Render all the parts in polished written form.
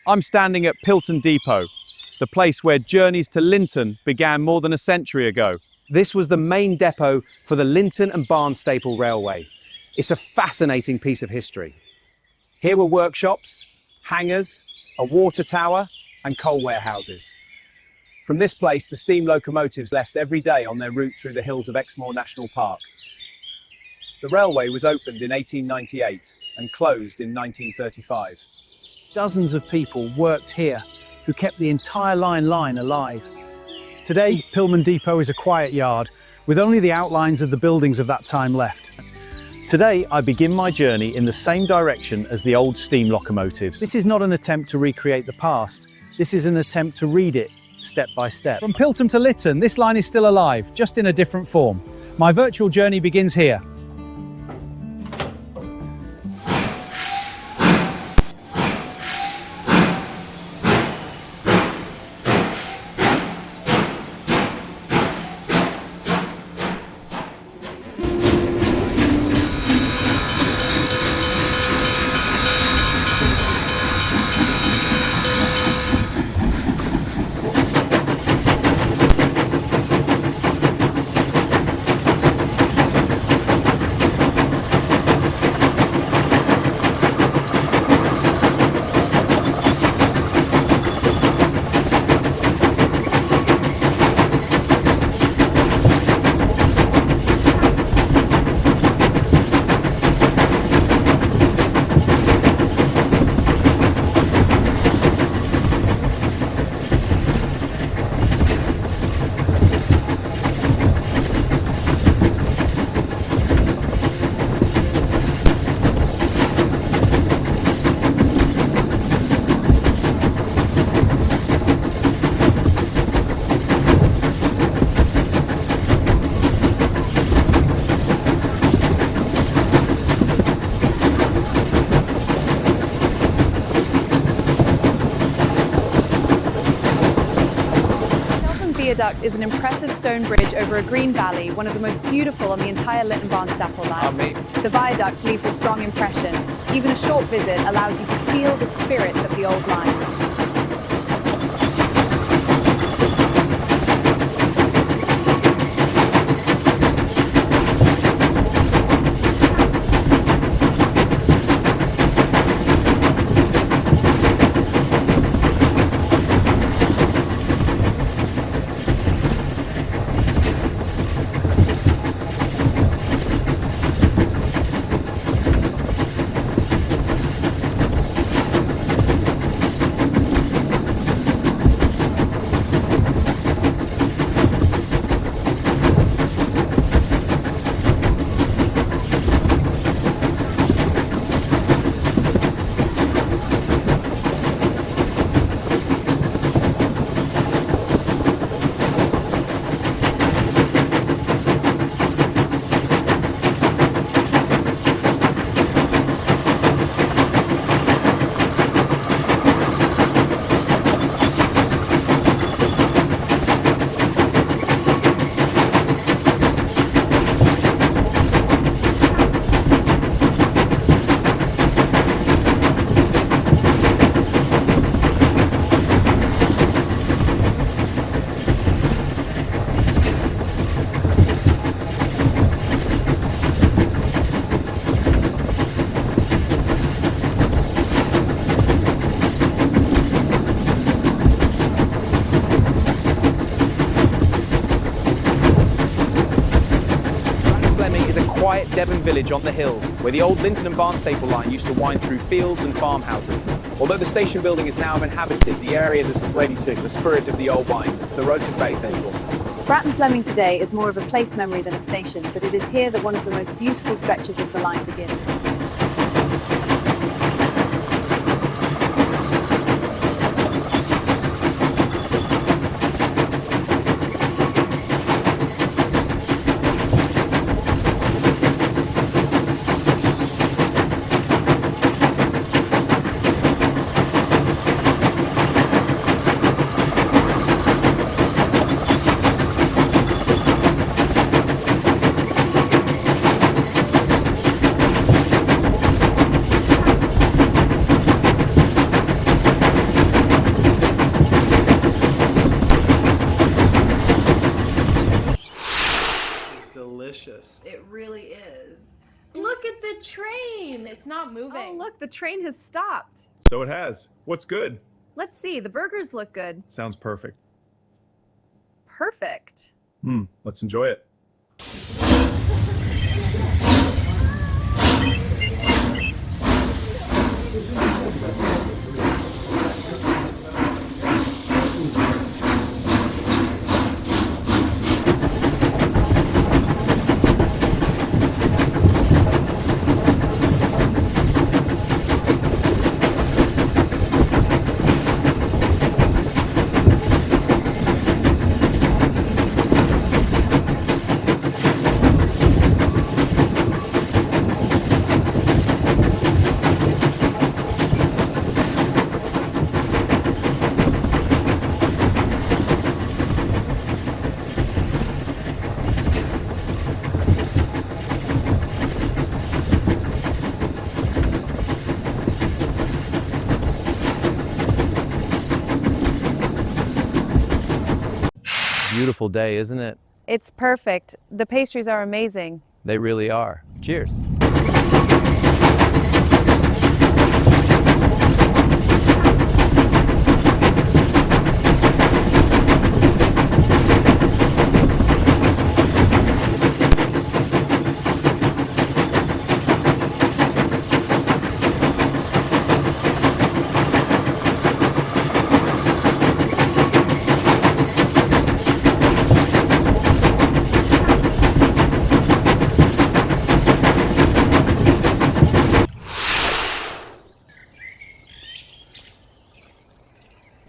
I'm standing at Pilton Depot, the place where journeys to Lynton began more than a century ago. This was the main depot for the Lynton and Barnstaple Railway. It's a fascinating piece of history. Here were workshops, hangars, a water tower, and coal warehouses. From this place, the steam locomotives left every day on their route through the hills of Exmoor National Park. The railway was opened in 1898 and closed in 1935. Dozens of people worked here who kept the entire line alive. Today, Pilton Depot is a quiet yard with only the outlines of the buildings of that time left. Today, I begin my journey in the same direction as the old steam locomotives. This is not an attempt to recreate the past. This is an attempt to read it step by step. From Pilton to Lynton, this line is still alive, just in a different form. My virtual journey begins here. Viaduct is an impressive stone bridge over a green valley, one of the most beautiful on the entire Lynton Barnstaple line. The viaduct leaves a strong impression. Even a short visit allows you to feel the spirit of the old line. Quiet Devon village on the hills, where the old Lynton and Barnstaple line used to wind through fields and farmhouses. Although the station building is now inhabited, the area that already took the spirit of the old line, it's the road to base anymore. Bratton Fleming today is more of a place memory than a station, but it is here that one of the most beautiful stretches of the line begins. delicious. It really is. Look at the train. It's not moving. Oh, look, the train has stopped. So it has. What's good? Let's see, the burgers look good. Sounds perfect. Perfect. Let's enjoy it. Beautiful day, isn't it? It's perfect. The pastries are amazing. They really are. Cheers.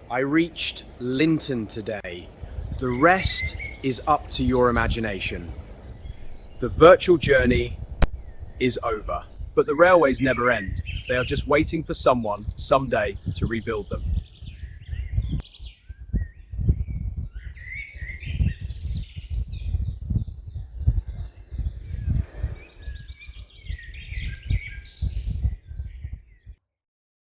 I reached Lynton today. The rest is up to your imagination. The virtual journey is over, but the railways never end. They are just waiting for someone, someday, to rebuild them.